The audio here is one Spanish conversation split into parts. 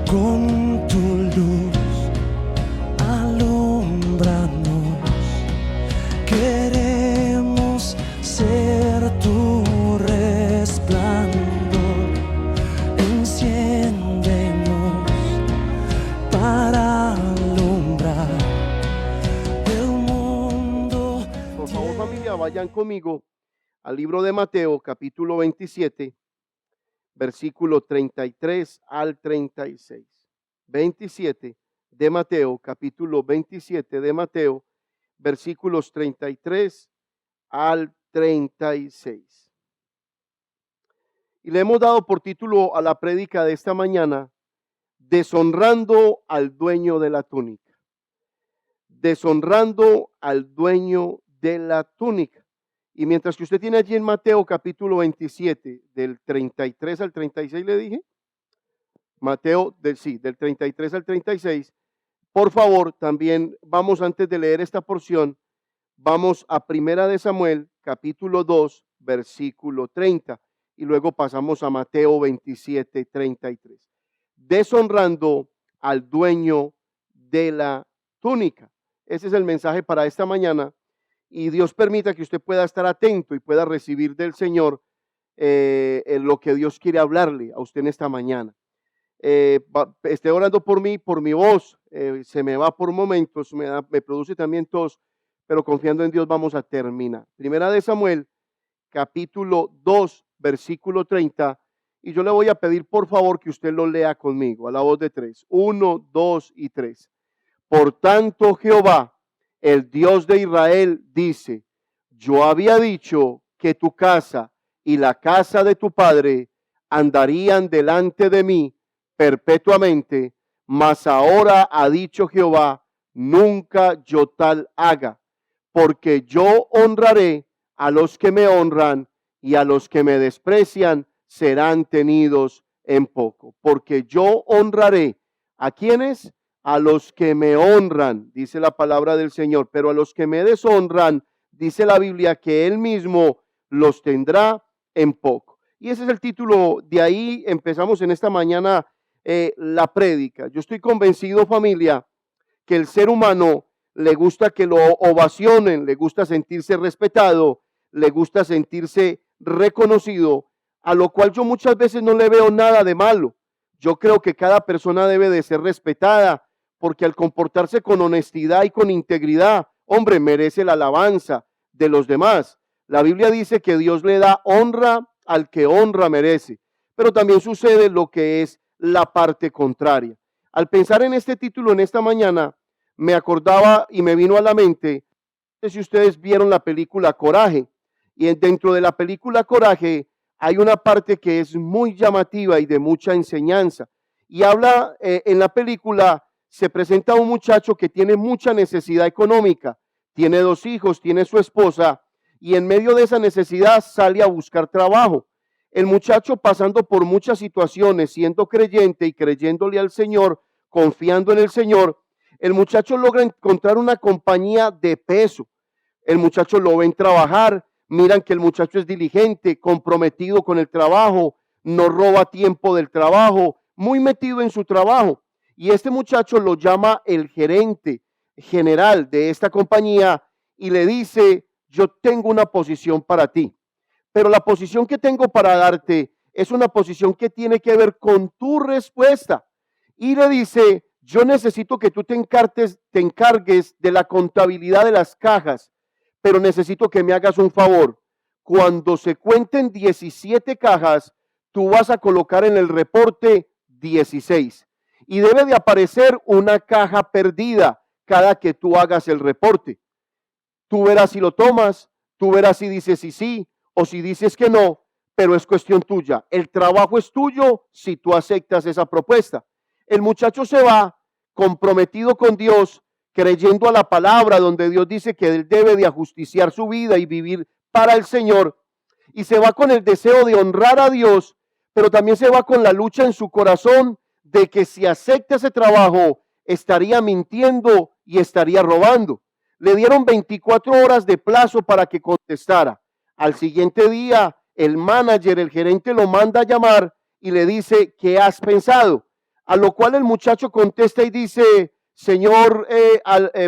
Con tu luz alúmbranos, queremos ser tu resplandor. Enciéndenos para alumbrar el mundo. Por favor, familia, vayan conmigo al libro de Mateo, capítulo 27, versículo 33 al 36. 27 de Mateo, capítulo 27 de Mateo, versículos 33 al 36. Y le hemos dado por título a la prédica de esta mañana: deshonrando al dueño de la túnica. Deshonrando al dueño de la túnica. Y mientras que usted tiene allí en Mateo capítulo 27, del 33 al 36 le dije, Mateo, del 33 al 36, por favor, también vamos, antes de leer esta porción, vamos a Primera de Samuel, capítulo 2, versículo 30, y luego pasamos a Mateo 27, 33. Deshonrando al dueño de la túnica. Ese es el mensaje para esta mañana, y Dios permita que usted pueda estar atento y pueda recibir del Señor lo que Dios quiere hablarle a usted en esta mañana. Esté orando por mí, por mi voz, se me va por momentos, me produce también tos, pero confiando en Dios vamos a terminar. Primera de Samuel, capítulo 2, versículo 30, y yo le voy a pedir por favor que usted lo lea conmigo a la voz de 3, 1, 2 y 3. Por tanto, Jehová, el Dios de Israel, dice: yo había dicho que tu casa y la casa de tu padre andarían delante de mí perpetuamente, mas ahora ha dicho Jehová: nunca yo tal haga, porque yo honraré a los que me honran, y a los que me desprecian serán tenidos en poco. Porque yo honraré, ¿a quiénes? A los que me honran, dice la palabra del Señor, pero a los que me deshonran, dice la Biblia, que Él mismo los tendrá en poco. Y ese es el título, de ahí empezamos en esta mañana la prédica. Yo estoy convencido, familia, que el ser humano le gusta que lo ovacionen, le gusta sentirse respetado, le gusta sentirse reconocido, a lo cual yo muchas veces no le veo nada de malo. Yo creo que cada persona debe de ser respetada, porque al comportarse con honestidad y con integridad, hombre, merece la alabanza de los demás. La Biblia dice que Dios le da honra al que honra merece, pero también sucede lo que es la parte contraria. Al pensar en este título en esta mañana, me acordaba y me vino a la mente, no sé si ustedes vieron la película Coraje, y dentro de la película Coraje hay una parte que es muy llamativa y de mucha enseñanza, y habla en la película, se presenta un muchacho que tiene mucha necesidad económica, tiene 2 hijos, tiene su esposa, y en medio de esa necesidad sale a buscar trabajo. El muchacho, pasando por muchas situaciones, siendo creyente y creyéndole al Señor, confiando en el Señor, el muchacho logra encontrar una compañía de peso. El muchacho lo ven trabajar, miran que el muchacho es diligente, comprometido con el trabajo, no roba tiempo del trabajo, muy metido en su trabajo. Y este muchacho lo llama el gerente general de esta compañía y le dice: yo tengo una posición para ti, pero la posición que tengo para darte es una posición que tiene que ver con tu respuesta. Y le dice: yo necesito que tú te encargues de la contabilidad de las cajas, pero necesito que me hagas un favor. Cuando se cuenten 17 cajas, tú vas a colocar en el reporte 16. Y debe de aparecer una caja perdida cada que tú hagas el reporte. Tú verás si lo tomas, tú verás si dices sí o si dices que no, pero es cuestión tuya. El trabajo es tuyo si tú aceptas esa propuesta. El muchacho se va comprometido con Dios, creyendo a la palabra donde Dios dice que él debe de ajusticiar su vida y vivir para el Señor, y se va con el deseo de honrar a Dios, pero también se va con la lucha en su corazón de que si acepta ese trabajo estaría mintiendo y estaría robando. Le dieron 24 horas de plazo para que contestara. Al siguiente día, el manager, el gerente, lo manda a llamar y le dice: ¿qué has pensado? A lo cual el muchacho contesta y dice, señor,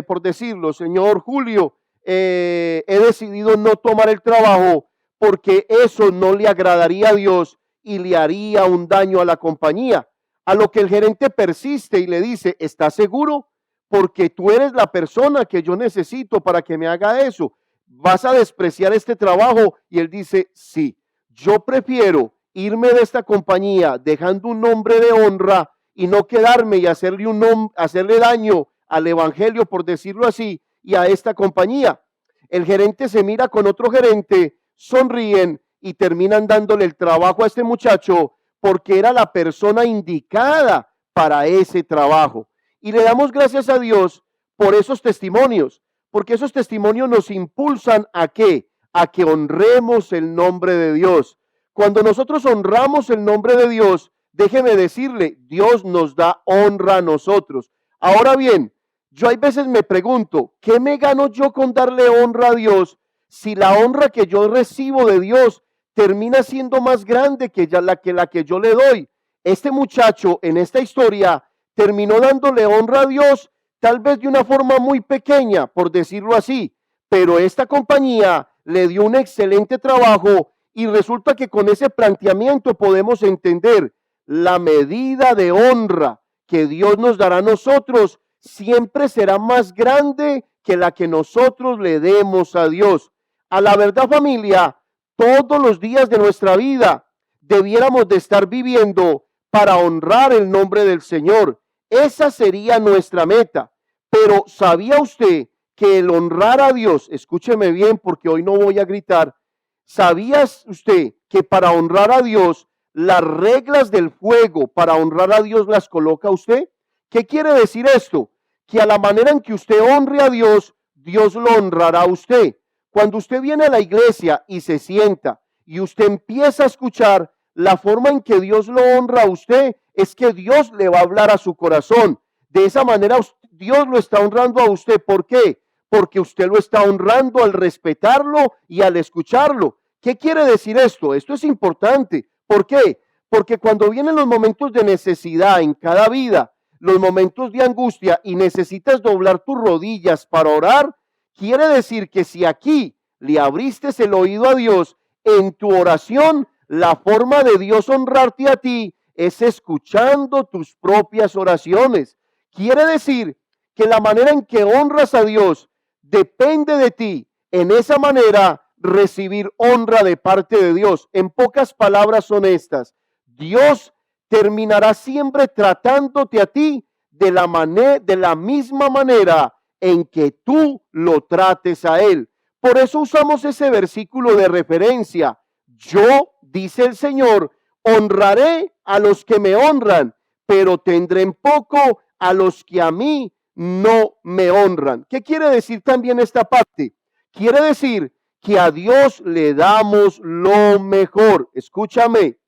por decirlo, señor Julio, he decidido no tomar el trabajo porque eso no le agradaría a Dios y le haría un daño a la compañía. A lo que el gerente persiste y le dice, ¿estás seguro? Porque tú eres la persona que yo necesito para que me haga eso. ¿Vas a despreciar este trabajo? Y él dice, sí, yo prefiero irme de esta compañía dejando un nombre de honra y no quedarme y hacerle daño al evangelio, por decirlo así, y a esta compañía. El gerente se mira con otro gerente, sonríen y terminan dándole el trabajo a este muchacho porque era la persona indicada para ese trabajo. Y le damos gracias a Dios por esos testimonios, porque esos testimonios nos impulsan ¿a qué? A que honremos el nombre de Dios. Cuando nosotros honramos el nombre de Dios, déjeme decirle, Dios nos da honra a nosotros. Ahora bien, yo hay veces me pregunto, ¿qué me gano yo con darle honra a Dios si la honra que yo recibo de Dios termina siendo más grande que la que yo le doy? Este muchacho en esta historia terminó dándole honra a Dios, tal vez de una forma muy pequeña, por decirlo así, pero esta compañía le dio un excelente trabajo y resulta que con ese planteamiento podemos entender la medida de honra que Dios nos dará a nosotros siempre será más grande que la que nosotros le demos a Dios. A la verdad, familia, todos los días de nuestra vida debiéramos de estar viviendo para honrar el nombre del Señor. Esa sería nuestra meta. Pero ¿sabía usted que el honrar a Dios, escúcheme bien porque hoy no voy a gritar, ¿sabía usted que para honrar a Dios, las reglas del juego para honrar a Dios las coloca usted? ¿Qué quiere decir esto? Que a la manera en que usted honre a Dios, Dios lo honrará a usted. Cuando usted viene a la iglesia y se sienta y usted empieza a escuchar, la forma en que Dios lo honra a usted es que Dios le va a hablar a su corazón. De esa manera Dios lo está honrando a usted. ¿Por qué? Porque usted lo está honrando al respetarlo y al escucharlo. ¿Qué quiere decir esto? Esto es importante. ¿Por qué? Porque cuando vienen los momentos de necesidad en cada vida, los momentos de angustia y necesitas doblar tus rodillas para orar, quiere decir que si aquí le abriste el oído a Dios en tu oración, la forma de Dios honrarte a ti es escuchando tus propias oraciones. Quiere decir que la manera en que honras a Dios depende de ti. En esa manera recibir honra de parte de Dios. En pocas palabras son estas: Dios terminará siempre tratándote a ti de la misma manera en que tú lo trates a Él. Por eso usamos ese versículo de referencia. Yo, dice el Señor, honraré a los que me honran, pero tendré en poco a los que a mí no me honran. ¿Qué quiere decir también esta parte? Quiere decir que a Dios le damos lo mejor. Escúchame,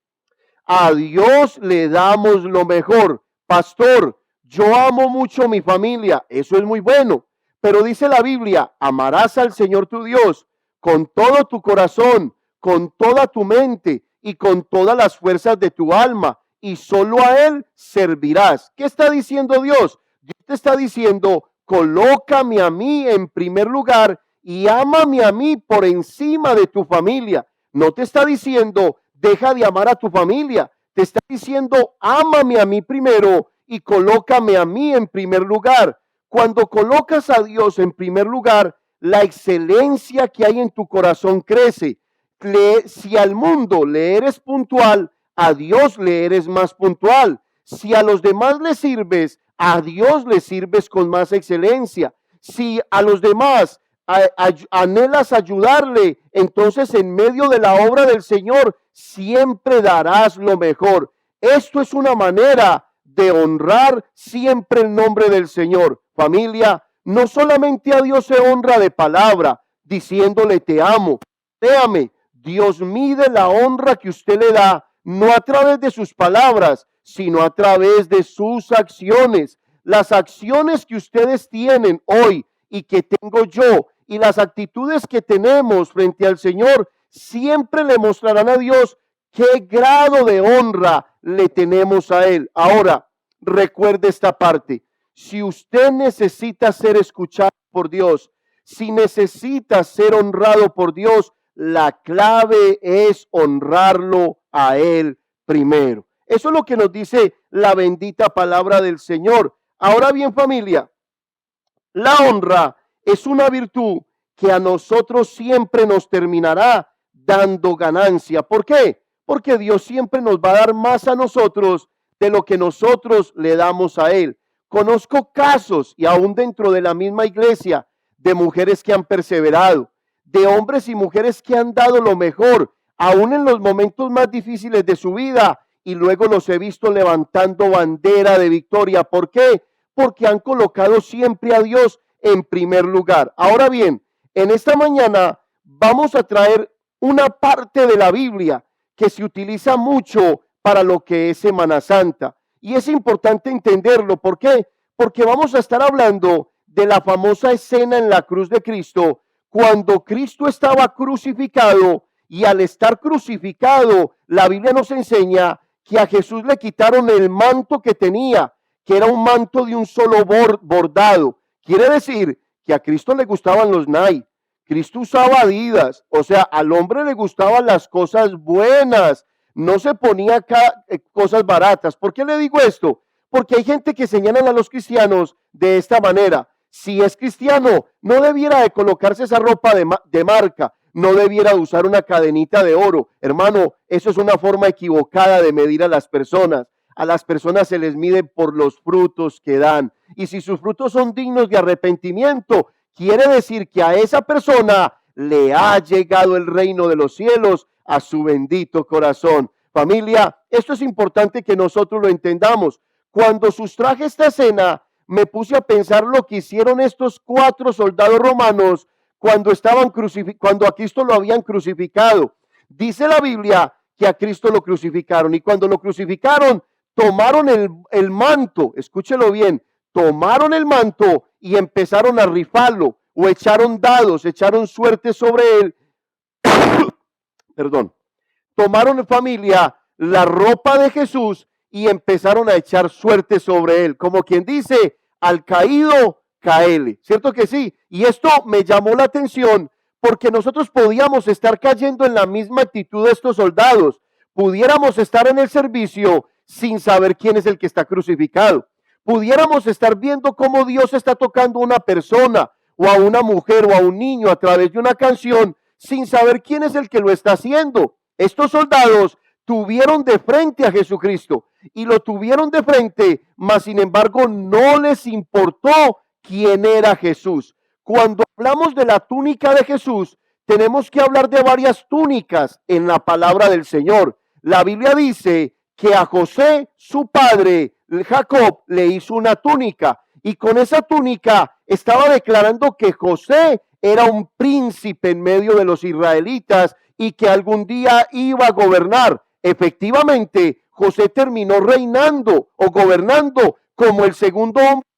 a Dios le damos lo mejor. Pastor, yo amo mucho a mi familia, eso es muy bueno, pero dice la Biblia, amarás al Señor tu Dios con todo tu corazón, con toda tu mente y con todas las fuerzas de tu alma, y solo a Él servirás. ¿Qué está diciendo Dios? Dios te está diciendo, colócame a mí en primer lugar y ámame a mí por encima de tu familia. No te está diciendo, deja de amar a tu familia. Te está diciendo, ámame a mí primero y colócame a mí en primer lugar. Cuando colocas a Dios en primer lugar, la excelencia que hay en tu corazón crece. Si al mundo le eres puntual, a Dios le eres más puntual. Si a los demás le sirves, a Dios le sirves con más excelencia. Si a los demás anhelas ayudarle, entonces en medio de la obra del Señor siempre darás lo mejor. Esto es una manera de honrar siempre el nombre del Señor. Familia, no solamente a Dios se honra de palabra, diciéndole te amo. Créame, Dios mide la honra que usted le da, no a través de sus palabras, sino a través de sus acciones. Las acciones que ustedes tienen hoy y que tengo yo, y las actitudes que tenemos frente al Señor, siempre le mostrarán a Dios qué grado de honra le tenemos a Él. Ahora, recuerde esta parte. Si usted necesita ser escuchado por Dios, si necesita ser honrado por Dios, la clave es honrarlo a Él primero. Eso es lo que nos dice la bendita palabra del Señor. Ahora bien, familia, la honra es una virtud que a nosotros siempre nos terminará dando ganancia. ¿Por qué? Porque Dios siempre nos va a dar más a nosotros de lo que nosotros le damos a Él. Conozco casos, y aún dentro de la misma iglesia, de mujeres que han perseverado, de hombres y mujeres que han dado lo mejor, aún en los momentos más difíciles de su vida, y luego los he visto levantando bandera de victoria. ¿Por qué? Porque han colocado siempre a Dios en primer lugar. Ahora bien, en esta mañana vamos a traer una parte de la Biblia que se utiliza mucho para lo que es Semana Santa. Y es importante entenderlo. ¿Por qué? Porque vamos a estar hablando de la famosa escena en la cruz de Cristo, cuando Cristo estaba crucificado, y al estar crucificado, la Biblia nos enseña que a Jesús le quitaron el manto que tenía, que era un manto de un solo bordado. Quiere decir que a Cristo le gustaban los Nike, Cristo usaba Adidas, o sea, al hombre le gustaban las cosas buenas, no se ponía acá cosas baratas. ¿Por qué le digo esto? Porque hay gente que señalan a los cristianos de esta manera. Si es cristiano, no debiera de colocarse esa ropa de marca, no debiera usar una cadenita de oro. Hermano, eso es una forma equivocada de medir a las personas. A las personas se les mide por los frutos que dan. Y si sus frutos son dignos de arrepentimiento, quiere decir que a esa persona le ha llegado el reino de los cielos a su bendito corazón. Familia, esto es importante que nosotros lo entendamos. Cuando sustraje esta escena, me puse a pensar lo que hicieron estos 4 soldados romanos cuando cuando a Cristo lo habían crucificado. Dice la Biblia que a Cristo lo crucificaron, y cuando lo crucificaron, tomaron el manto, escúchelo bien, tomaron el manto y empezaron a rifarlo, o echaron dados, echaron suerte sobre él. Perdón. Tomaron, familia, la ropa de Jesús y empezaron a echar suerte sobre él, como quien dice, al caído, caele, ¿cierto que sí? Y esto me llamó la atención, porque nosotros podíamos estar cayendo en la misma actitud de estos soldados, pudiéramos estar en el servicio sin saber quién es el que está crucificado, pudiéramos estar viendo cómo Dios está tocando a una persona, o a una mujer, o a un niño a través de una canción, sin saber quién es el que lo está haciendo. Estos soldados tuvieron de frente a Jesucristo, y lo tuvieron de frente, mas sin embargo no les importó quién era Jesús. Cuando hablamos de la túnica de Jesús, tenemos que hablar de varias túnicas en la palabra del Señor. La Biblia dice que a José, su padre, Jacob, le hizo una túnica, y con esa túnica estaba declarando que José era un príncipe en medio de los israelitas y que algún día iba a gobernar. Efectivamente, José terminó reinando o gobernando como el segundo hombre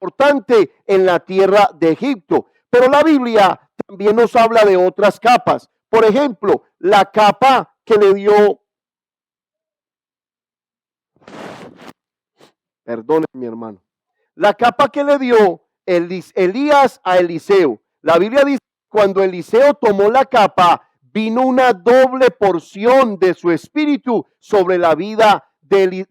importante en la tierra de Egipto. Pero la Biblia también nos habla de otras capas. Por ejemplo, la capa que le dio, perdone mi hermano, la capa que le dio Elías a Eliseo. La Biblia dice, cuando Eliseo tomó la capa, vino una doble porción de su espíritu sobre la vida de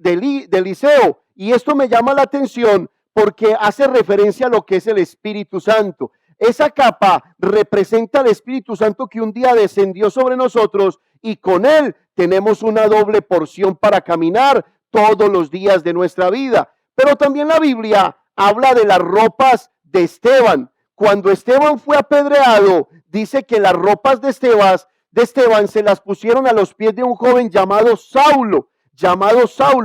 Eliseo. Y esto me llama la atención porque hace referencia a lo que es el Espíritu Santo. Esa capa representa al Espíritu Santo que un día descendió sobre nosotros, y con él tenemos una doble porción para caminar todos los días de nuestra vida. Pero también la Biblia habla de las ropas de Esteban. Cuando Esteban fue apedreado, dice que las ropas de Esteban se las pusieron a los pies de un joven llamado Saulo,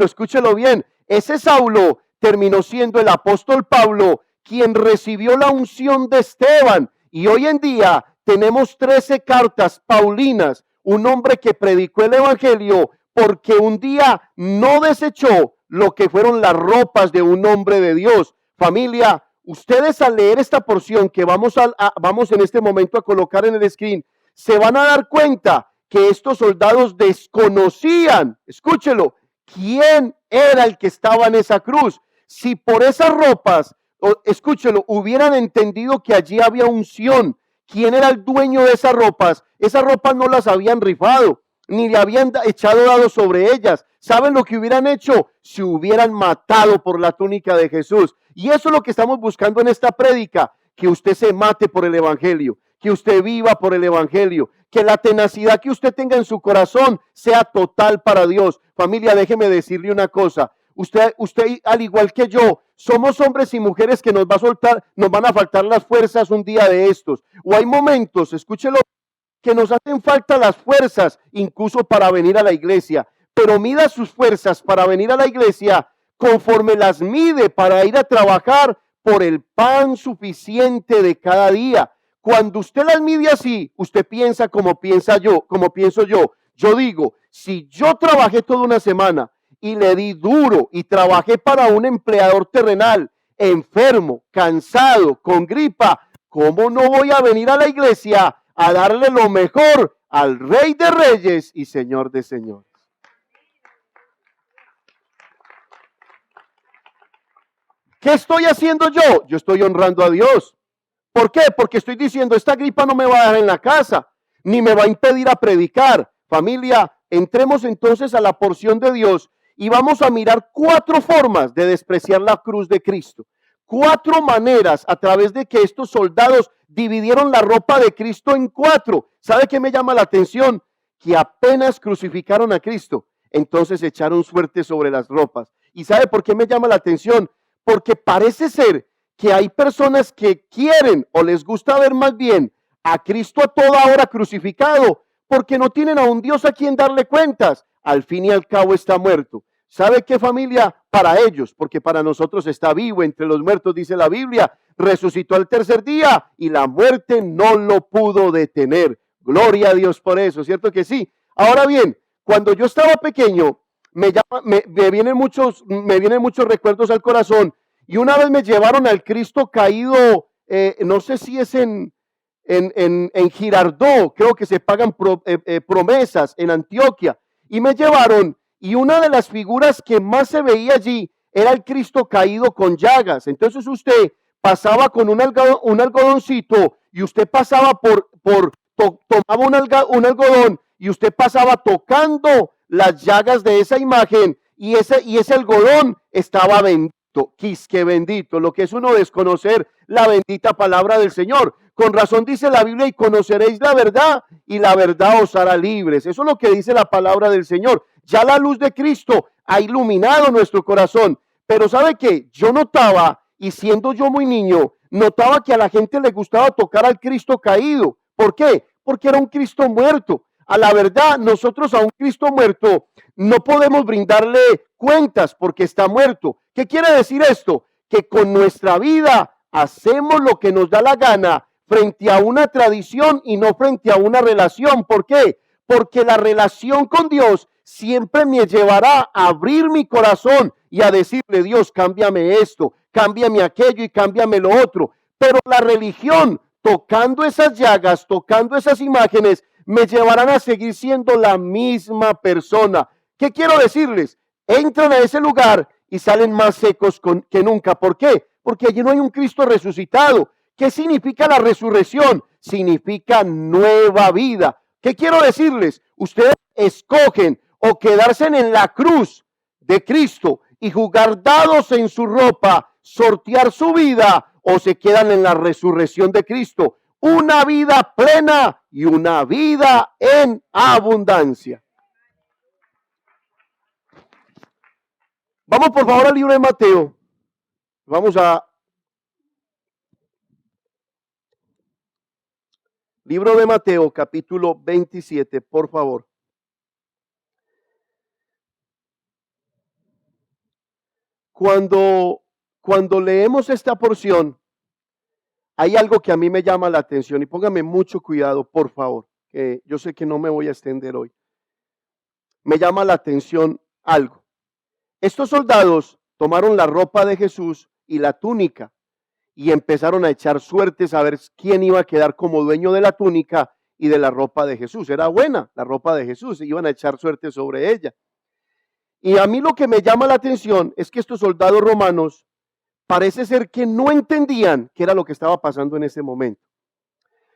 escúchelo bien. Ese Saulo terminó siendo el apóstol Pablo, quien recibió la unción de Esteban, y hoy en día tenemos 13 cartas paulinas, un hombre que predicó el evangelio porque un día no desechó lo que fueron las ropas de un hombre de Dios. Familia, ustedes al leer esta porción que vamos en este momento a colocar en el screen, se van a dar cuenta que estos soldados desconocían, escúchelo, ¿quién era el que estaba en esa cruz? Si por esas ropas, escúchelo, hubieran entendido que allí había unción, ¿quién era el dueño de esas ropas no las habían rifado, ni le habían echado dados sobre ellas. ¿Saben lo que hubieran hecho? Se hubieran matado por la túnica de Jesús. Y eso es lo que estamos buscando en esta prédica, que usted se mate por el evangelio, que usted viva por el evangelio, que la tenacidad que usted tenga en su corazón sea total para Dios. Familia, déjeme decirle una cosa. Usted, al igual que yo, somos hombres y mujeres que nos van a faltar las fuerzas un día de estos. O hay momentos, escúchelo, que nos hacen falta las fuerzas, incluso para venir a la iglesia. Pero mida sus fuerzas para venir a la iglesia conforme las mide para ir a trabajar por el pan suficiente de cada día. Cuando usted las mide así, usted piensa como pienso yo. Yo digo, si yo trabajé toda una semana y le di duro y trabajé para un empleador terrenal, enfermo, cansado, con gripa, ¿cómo no voy a venir a la iglesia a darle lo mejor al Rey de Reyes y Señor de Señores? ¿Qué estoy haciendo yo? Yo estoy honrando a Dios. ¿Por qué? Porque estoy diciendo, esta gripa no me va a dejar en la casa, ni me va a impedir a predicar. Familia, entremos entonces a la porción de Dios y vamos a mirar 4 formas de despreciar la cruz de Cristo. 4 maneras a través de que estos soldados dividieron la ropa de Cristo en 4. ¿Sabe qué me llama la atención? Que apenas crucificaron a Cristo, entonces echaron suerte sobre las ropas. ¿Y sabe por qué me llama la atención? Porque parece ser que hay personas que quieren o les gusta ver más bien a Cristo a toda hora crucificado, porque no tienen a un Dios a quien darle cuentas. Al fin y al cabo está muerto. ¿Sabe qué, familia? Para ellos, porque para nosotros está vivo entre los muertos, dice la Biblia, resucitó al tercer día y la muerte no lo pudo detener. Gloria a Dios por eso, ¿cierto que sí? Ahora bien, cuando yo estaba pequeño, me vienen muchos recuerdos al corazón, y una vez me llevaron al Cristo caído, no sé si es en Girardot, creo que se pagan promesas en Antioquia, y me llevaron, y una de las figuras que más se veía allí era el Cristo caído con llagas. Entonces usted pasaba con un algodoncito, y usted pasaba tomaba un algodón, y usted pasaba tocando las llagas de esa imagen, y ese algodón estaba bendito. Quisque bendito, lo que es uno desconocer la bendita palabra del Señor. Con razón dice la Biblia, y conoceréis la verdad, y la verdad os hará libres. Eso es lo que dice la palabra del Señor. Ya la luz de Cristo ha iluminado nuestro corazón. Pero ¿sabe qué? Yo notaba, y siendo yo muy niño, notaba que a la gente le gustaba tocar al Cristo caído. ¿Por qué? Porque era un Cristo muerto. A la verdad, nosotros a un Cristo muerto no podemos brindarle cuentas porque está muerto. ¿Qué quiere decir esto? Que con nuestra vida hacemos lo que nos da la gana frente a una tradición y no frente a una relación. ¿Por qué? Porque la relación con Dios siempre me llevará a abrir mi corazón y a decirle, Dios, cámbiame esto, cámbiame aquello y cámbiame lo otro. Pero la religión, tocando esas llagas, tocando esas imágenes, me llevarán a seguir siendo la misma persona. ¿Qué quiero decirles? Entran a ese lugar y salen más secos que nunca. ¿Por qué? Porque allí no hay un Cristo resucitado. ¿Qué significa la resurrección? Significa nueva vida. ¿Qué quiero decirles? Ustedes escogen o quedarse en la cruz de Cristo y jugar dados en su ropa, sortear su vida, o se quedan en la resurrección de Cristo. Una vida plena y una vida en abundancia. Vamos por favor al libro de Mateo. Vamos a libro de Mateo, capítulo 27, por favor. Cuando leemos esta porción, hay algo que a mí me llama la atención, y póngame mucho cuidado, por favor, que yo sé que no me voy a extender hoy. Me llama la atención algo. Estos soldados tomaron la ropa de Jesús y la túnica y empezaron a echar suertes a ver quién iba a quedar como dueño de la túnica y de la ropa de Jesús. Era buena la ropa de Jesús, y iban a echar suerte sobre ella. Y a mí lo que me llama la atención es que estos soldados romanos parece ser que no entendían qué era lo que estaba pasando en ese momento.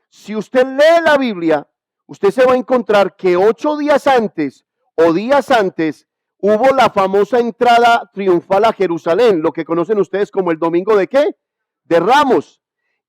Si usted lee la Biblia, usted se va a encontrar que 8 días antes o días antes hubo la famosa entrada triunfal a Jerusalén, lo que conocen ustedes como el domingo de ¿qué? De Ramos.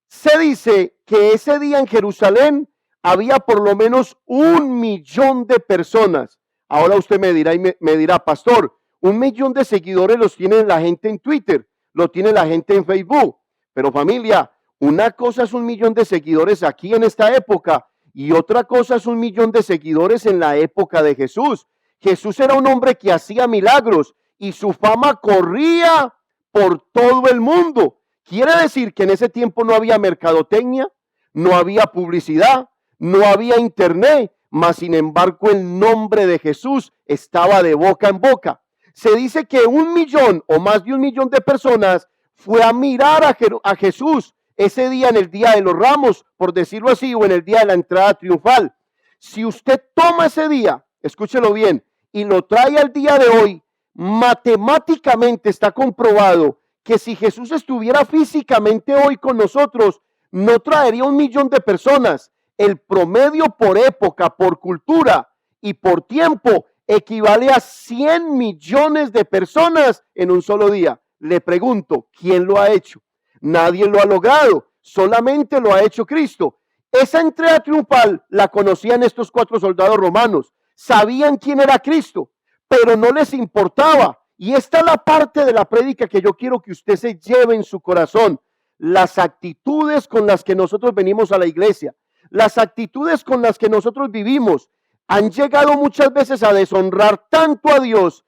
Se dice que ese día en Jerusalén había por lo menos 1.000.000 de personas. Ahora usted me dirá me dirá, pastor, 1.000.000 de seguidores los tiene la gente en Twitter, lo tiene la gente en Facebook. Pero familia, una cosa es 1.000.000 de seguidores aquí en esta época y otra cosa es 1.000.000 de seguidores en la época de Jesús. Jesús era un hombre que hacía milagros y su fama corría por todo el mundo. Quiere decir que en ese tiempo no había mercadotecnia, no había publicidad, no había internet, mas sin embargo el nombre de Jesús estaba de boca en boca. Se dice que 1.000.000 o más de 1.000.000 de personas fue a mirar a Jesús ese día en el día de los Ramos, por decirlo así, o en el día de la entrada triunfal. Si usted toma ese día, escúchelo bien, y lo trae al día de hoy, matemáticamente está comprobado que si Jesús estuviera físicamente hoy con nosotros, no traería 1.000.000 de personas. El promedio por época, por cultura y por tiempo equivale a 100 millones de personas en un solo día. Le pregunto, ¿quién lo ha hecho? Nadie lo ha logrado, solamente lo ha hecho Cristo. Esa entrada triunfal la conocían estos 4 soldados romanos, sabían quién era Cristo, pero no les importaba. Y esta es la parte de la prédica que yo quiero que usted se lleve en su corazón. Las actitudes con las que nosotros venimos a la iglesia, las actitudes con las que nosotros vivimos, han llegado muchas veces a deshonrar tanto a Dios.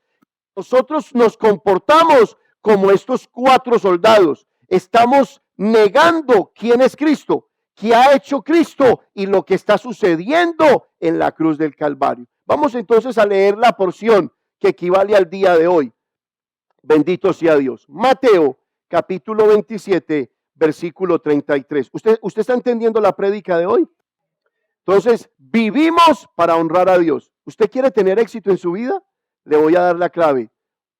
Nosotros nos comportamos como estos 4 soldados. Estamos negando quién es Cristo, qué ha hecho Cristo y lo que está sucediendo en la cruz del Calvario. Vamos entonces a leer la porción que equivale al día de hoy. Bendito sea Dios. Mateo capítulo 27, versículo 33. ¿Usted está entendiendo la prédica de hoy? Entonces, vivimos para honrar a Dios. ¿Usted quiere tener éxito en su vida? Le voy a dar la clave.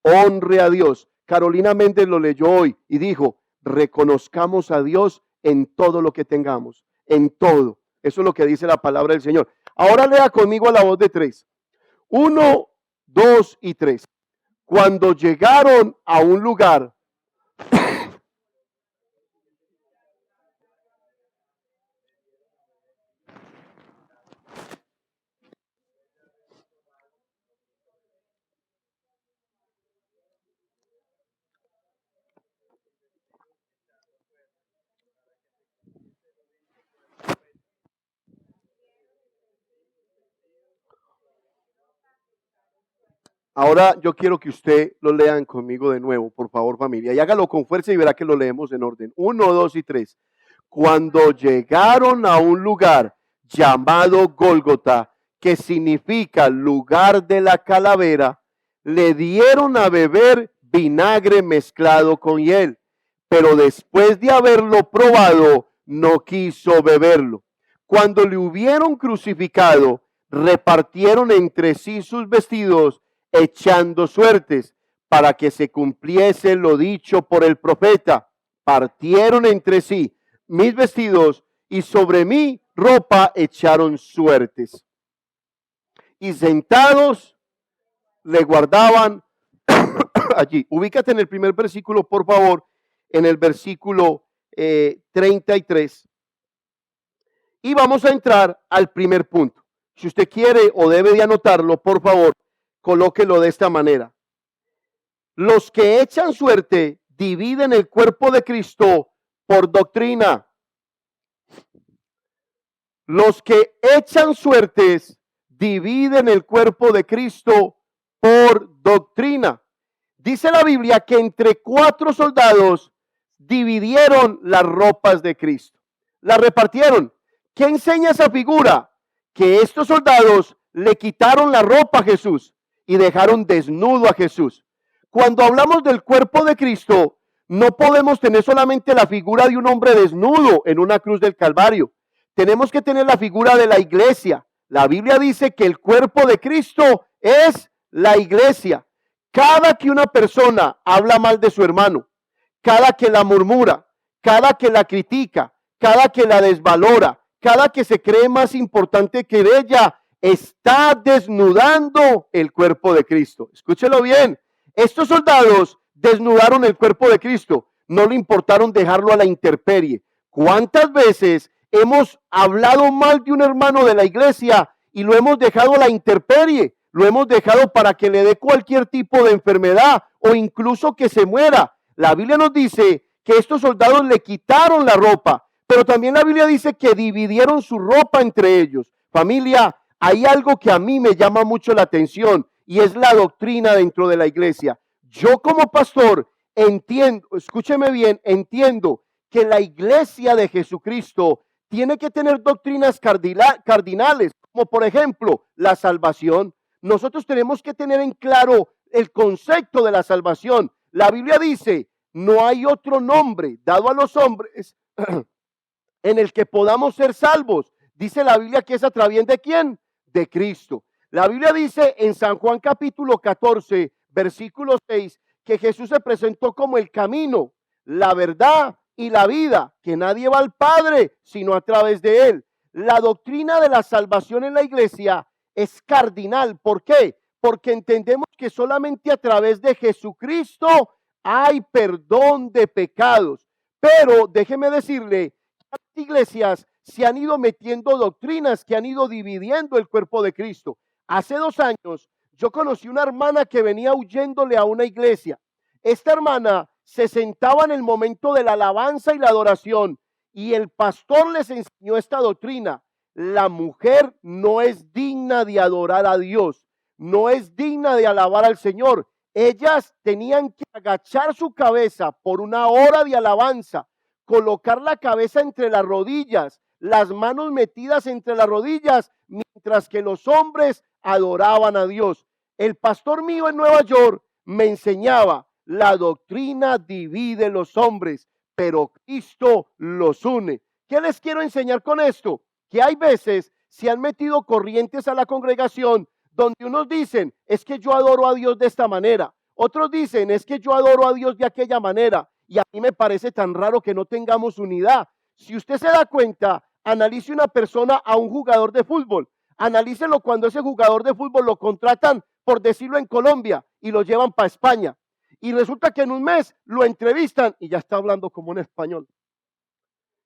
Honre a Dios. Carolina Méndez lo leyó hoy y dijo, reconozcamos a Dios en todo lo que tengamos, en todo. Eso es lo que dice la palabra del Señor. Ahora lea conmigo a la voz de 3. 1, 2 y 3. Cuando llegaron a un lugar, ahora yo quiero que usted lo lean conmigo de nuevo, por favor, familia, y hágalo con fuerza y verá que lo leemos en orden. 1, 2 y 3. Cuando llegaron a un lugar llamado Gólgota, que significa lugar de la calavera, le dieron a beber vinagre mezclado con hiel, pero después de haberlo probado, no quiso beberlo. Cuando le hubieron crucificado, repartieron entre sí sus vestidos, echando suertes, para que se cumpliese lo dicho por el profeta. Partieron entre sí mis vestidos y sobre mi ropa echaron suertes. Y sentados le guardaban allí. Ubícate en el primer versículo, por favor, en el versículo 33. Y vamos a entrar al primer punto. Si usted quiere o debe de anotarlo, por favor, colóquelo de esta manera. Los que echan suerte dividen el cuerpo de Cristo por doctrina. Los que echan suertes dividen el cuerpo de Cristo por doctrina. Dice la Biblia que entre 4 soldados dividieron las ropas de Cristo. Las repartieron. ¿Qué enseña esa figura? Que estos soldados le quitaron la ropa a Jesús y dejaron desnudo a Jesús. Cuando hablamos del cuerpo de Cristo, no podemos tener solamente la figura de un hombre desnudo en una cruz del Calvario. Tenemos que tener la figura de la iglesia. La Biblia dice que el cuerpo de Cristo es la iglesia. Cada que una persona habla mal de su hermano, cada que la murmura, cada que la critica, cada que la desvalora, cada que se cree más importante que ella, está desnudando el cuerpo de Cristo. Escúchelo bien. Estos soldados desnudaron el cuerpo de Cristo. No le importaron dejarlo a la intemperie. ¿Cuántas veces hemos hablado mal de un hermano de la iglesia y lo hemos dejado a la intemperie? Lo hemos dejado para que le dé cualquier tipo de enfermedad o incluso que se muera. La Biblia nos dice que estos soldados le quitaron la ropa, pero también la Biblia dice que dividieron su ropa entre ellos. Familia, hay algo que a mí me llama mucho la atención y es la doctrina dentro de la iglesia. Yo como pastor entiendo, escúcheme bien, entiendo que la iglesia de Jesucristo tiene que tener doctrinas cardinales, como por ejemplo la salvación. Nosotros tenemos que tener en claro el concepto de la salvación. La Biblia dice, no hay otro nombre dado a los hombres en el que podamos ser salvos. Dice la Biblia que es a través de ¿quién? De Cristo. La Biblia dice en San Juan capítulo 14, versículo 6, que Jesús se presentó como el camino, la verdad y la vida, que nadie va al Padre sino a través de él. La doctrina de la salvación en la iglesia es cardinal. ¿Por qué? Porque entendemos que solamente a través de Jesucristo hay perdón de pecados. Pero déjeme decirle, las iglesias se han ido metiendo doctrinas que han ido dividiendo el cuerpo de Cristo. Hace 2 años yo conocí una hermana que venía huyéndole a una iglesia. Esta hermana se sentaba en el momento de la alabanza y la adoración y el pastor les enseñó esta doctrina. La mujer no es digna de adorar a Dios, no es digna de alabar al Señor. Ellas tenían que agachar su cabeza por 1 hora de alabanza, colocar la cabeza entre las rodillas, las manos metidas entre las rodillas, mientras que los hombres adoraban a Dios. El pastor mío en Nueva York me enseñaba, la doctrina divide los hombres, pero Cristo los une. ¿Qué les quiero enseñar con esto? Que hay veces se han metido corrientes a la congregación donde unos dicen, es que yo adoro a Dios de esta manera. Otros dicen, es que yo adoro a Dios de aquella manera. Y a mí me parece tan raro que no tengamos unidad. Si usted se da cuenta, analice una persona a un jugador de fútbol. Analícelo cuando ese jugador de fútbol lo contratan, por decirlo en Colombia, y lo llevan para España. Y resulta que en un mes lo entrevistan y ya está hablando como un español.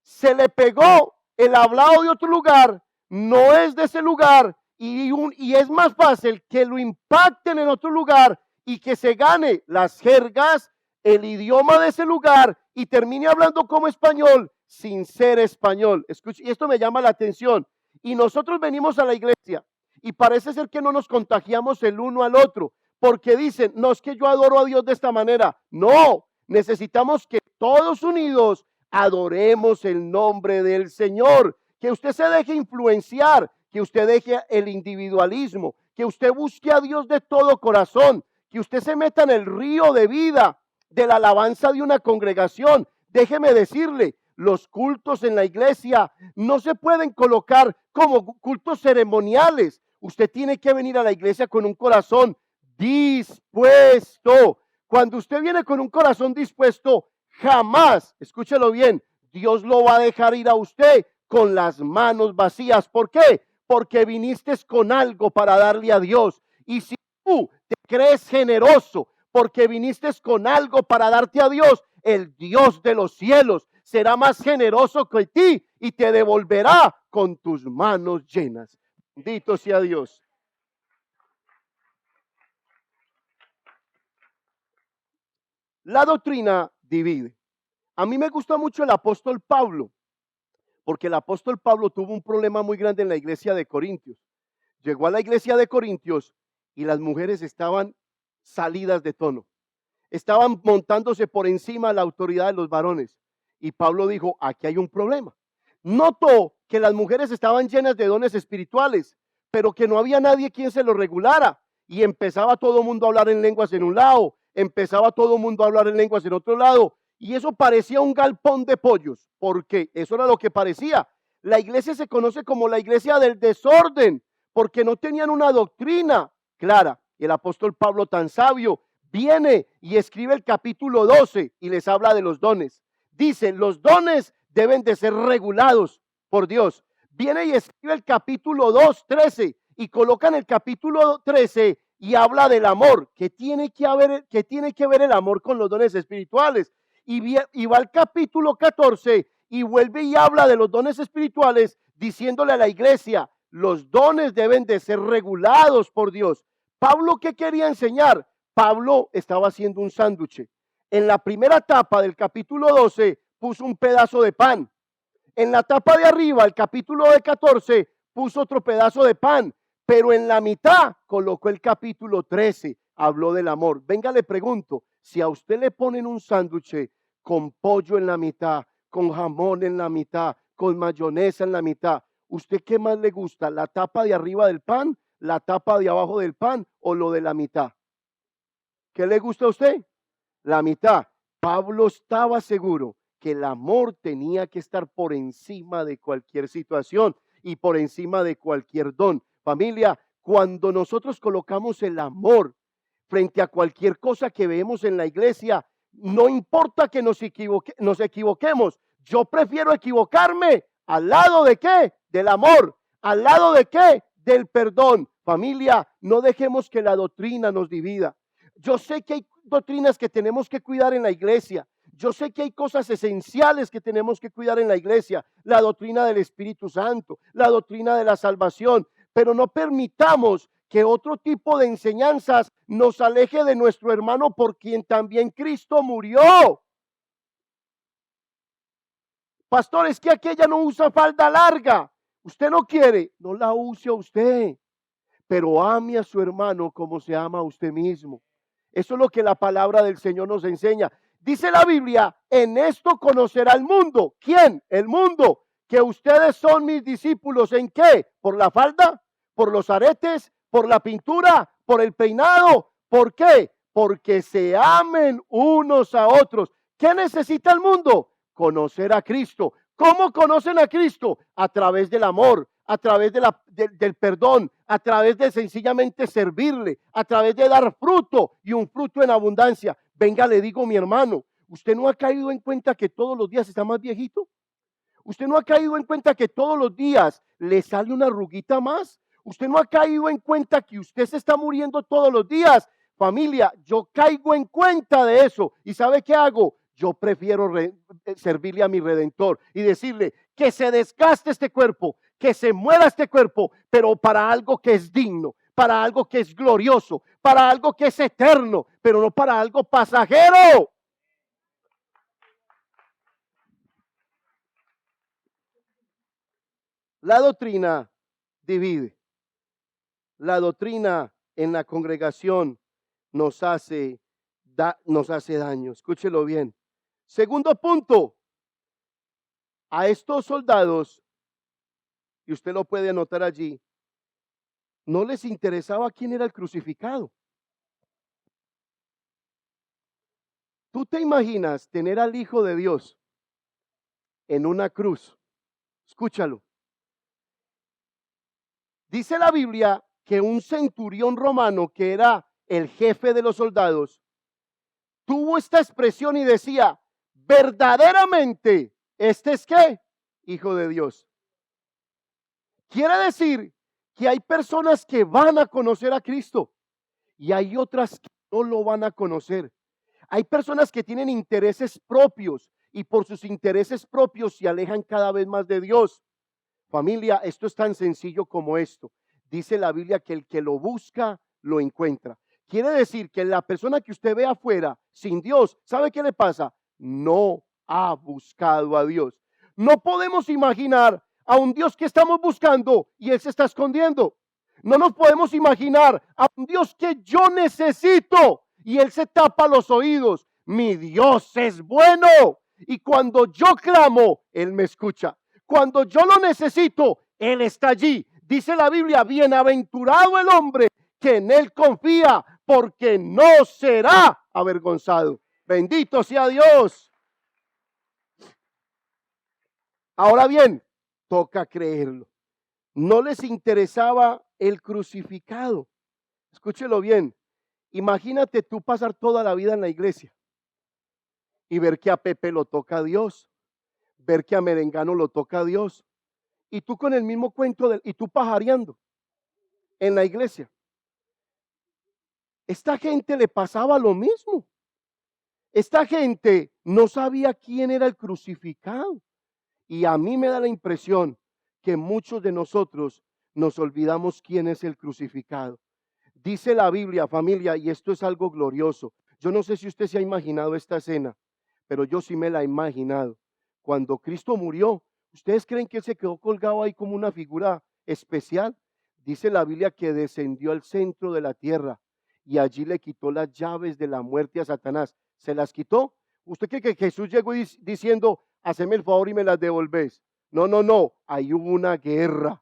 Se le pegó el hablado de otro lugar, no es de ese lugar, y es más fácil que lo impacten en otro lugar y que se gane las jergas, el idioma de ese lugar y termine hablando como español sin ser español. Escuche, y esto me llama la atención. Y nosotros venimos a la iglesia y parece ser que no nos contagiamos el uno al otro, porque dicen, no es que yo adoro a Dios de esta manera. No, necesitamos que todos unidos adoremos el nombre del Señor, que usted se deje influenciar, que usted deje el individualismo, que usted busque a Dios de todo corazón, que usted se meta en el río de vida de la alabanza de una congregación. Déjeme decirle, los cultos en la iglesia no se pueden colocar como cultos ceremoniales. Usted tiene que venir a la iglesia con un corazón dispuesto. Cuando usted viene con un corazón dispuesto, jamás, escúchelo bien, Dios lo va a dejar ir a usted con las manos vacías. ¿Por qué? Porque viniste con algo para darle a Dios. Y si tú te crees generoso porque viniste con algo para darte a Dios, el Dios de los cielos será más generoso que ti y te devolverá con tus manos llenas. Bendito sea Dios. La doctrina divide. A mí me gusta mucho el apóstol Pablo, porque el apóstol Pablo tuvo un problema muy grande en la iglesia de Corintios. Llegó a la iglesia de Corintios y las mujeres estaban salidas de tono. Estaban montándose por encima de la autoridad de los varones. Y Pablo dijo, aquí hay un problema. Notó que las mujeres estaban llenas de dones espirituales, pero que no había nadie quien se lo regulara. Y empezaba todo el mundo a hablar en lenguas en un lado, empezaba todo el mundo a hablar en lenguas en otro lado. Y eso parecía un galpón de pollos, porque eso era lo que parecía. La iglesia se conoce como la iglesia del desorden, porque no tenían una doctrina clara. Y el apóstol Pablo, tan sabio, viene y escribe el capítulo 12 y les habla de los dones. Dice, los dones deben de ser regulados por Dios. Viene y escribe el capítulo 2, 13 y coloca en el capítulo 13 y habla del amor. ¿Qué tiene que ver el amor con los dones espirituales? Y va al capítulo 14 y vuelve y habla de los dones espirituales, diciéndole a la iglesia, los dones deben de ser regulados por Dios. Pablo, ¿qué quería enseñar? Pablo estaba haciendo un sándwich. En la primera tapa del capítulo 12 puso un pedazo de pan. En la tapa de arriba, el capítulo 14, puso otro pedazo de pan. Pero en la mitad colocó el capítulo 13, habló del amor. Venga, le pregunto, si a usted le ponen un sándwich con pollo en la mitad, con jamón en la mitad, con mayonesa en la mitad, ¿usted qué más le gusta? ¿La tapa de arriba del pan, la tapa de abajo del pan o lo de la mitad? ¿Qué le gusta a usted? La mitad. Pablo estaba seguro que el amor tenía que estar por encima de cualquier situación y por encima de cualquier don. Familia, cuando nosotros colocamos el amor frente a cualquier cosa que vemos en la iglesia, no importa que nos equivoquemos. Yo prefiero equivocarme al lado de qué? Del amor. ¿Al lado de qué? Del perdón. Familia, no dejemos que la doctrina nos divida. Yo sé que hay doctrinas que tenemos que cuidar en la iglesia. Yo sé que hay cosas esenciales que tenemos que cuidar en la iglesia. La doctrina del Espíritu Santo, la doctrina de la salvación. Pero no permitamos que otro tipo de enseñanzas nos aleje de nuestro hermano por quien también Cristo murió. Pastor, es que aquella no usa falda larga. Usted no quiere, no la use a usted. Pero ame a su hermano como se ama a usted mismo. Eso es lo que la palabra del Señor nos enseña. Dice la Biblia, en esto conocerá el mundo. ¿Quién? El mundo. Que ustedes son mis discípulos. ¿En qué? ¿Por la falda? ¿Por los aretes? ¿Por la pintura? ¿Por el peinado? ¿Por qué? Porque se amen unos a otros. ¿Qué necesita el mundo? Conocer a Cristo. ¿Cómo conocen a Cristo? A través del amor, a través del perdón, a través de sencillamente servirle, a través de dar fruto y un fruto en abundancia. Venga, le digo, mi hermano, ¿usted no ha caído en cuenta que todos los días está más viejito? ¿Usted no ha caído en cuenta que todos los días le sale una arruguita más? ¿Usted no ha caído en cuenta que usted se está muriendo todos los días? Familia, yo caigo en cuenta de eso. ¿Y sabe qué hago? Yo prefiero servirle a mi Redentor y decirle que se desgaste este cuerpo, que se muera este cuerpo, pero para algo que es digno, para algo que es glorioso, para algo que es eterno, pero no para algo pasajero. La doctrina divide. La doctrina en la congregación nos hace daño. Escúchelo bien. Segundo punto, a estos soldados, y usted lo puede anotar allí, no les interesaba quién era el crucificado. ¿Tú te imaginas tener al Hijo de Dios en una cruz? Escúchalo. Dice la Biblia que un centurión romano, que era el jefe de los soldados, tuvo esta expresión y decía, verdaderamente, ¿este es qué? Hijo de Dios. Quiere decir que hay personas que van a conocer a Cristo y hay otras que no lo van a conocer. Hay personas que tienen intereses propios y por sus intereses propios se alejan cada vez más de Dios. Familia, esto es tan sencillo como esto. Dice la Biblia que el que lo busca, lo encuentra. Quiere decir que la persona que usted ve afuera, sin Dios, ¿sabe qué le pasa? No ha buscado a Dios. No podemos imaginar a un Dios que estamos buscando y Él se está escondiendo. No nos podemos imaginar a un Dios que yo necesito y Él se tapa los oídos. Mi Dios es bueno y cuando yo clamo, Él me escucha. Cuando yo lo necesito, Él está allí. Dice la Biblia, bienaventurado el hombre que en Él confía, porque no será avergonzado. Bendito sea Dios. Ahora bien, toca creerlo. No les interesaba el crucificado. Escúchelo bien. Imagínate tú pasar toda la vida en la iglesia y ver que a Pepe lo toca Dios, ver que a Merengano lo toca Dios, y tú con el mismo cuento y tú pajareando en la iglesia. Esta gente le pasaba lo mismo. Esta gente no sabía quién era el crucificado. Y a mí me da la impresión que muchos de nosotros nos olvidamos quién es el crucificado. Dice la Biblia, familia, y esto es algo glorioso. Yo no sé si usted se ha imaginado esta escena, pero yo sí me la he imaginado. Cuando Cristo murió, ¿ustedes creen que Él se quedó colgado ahí como una figura especial? Dice la Biblia que descendió al centro de la tierra y allí le quitó las llaves de la muerte a Satanás. ¿Se las quitó? ¿Usted cree que Jesús llegó diciendo, haceme el favor y me las devolvés? No, no, no. Ahí hubo una guerra.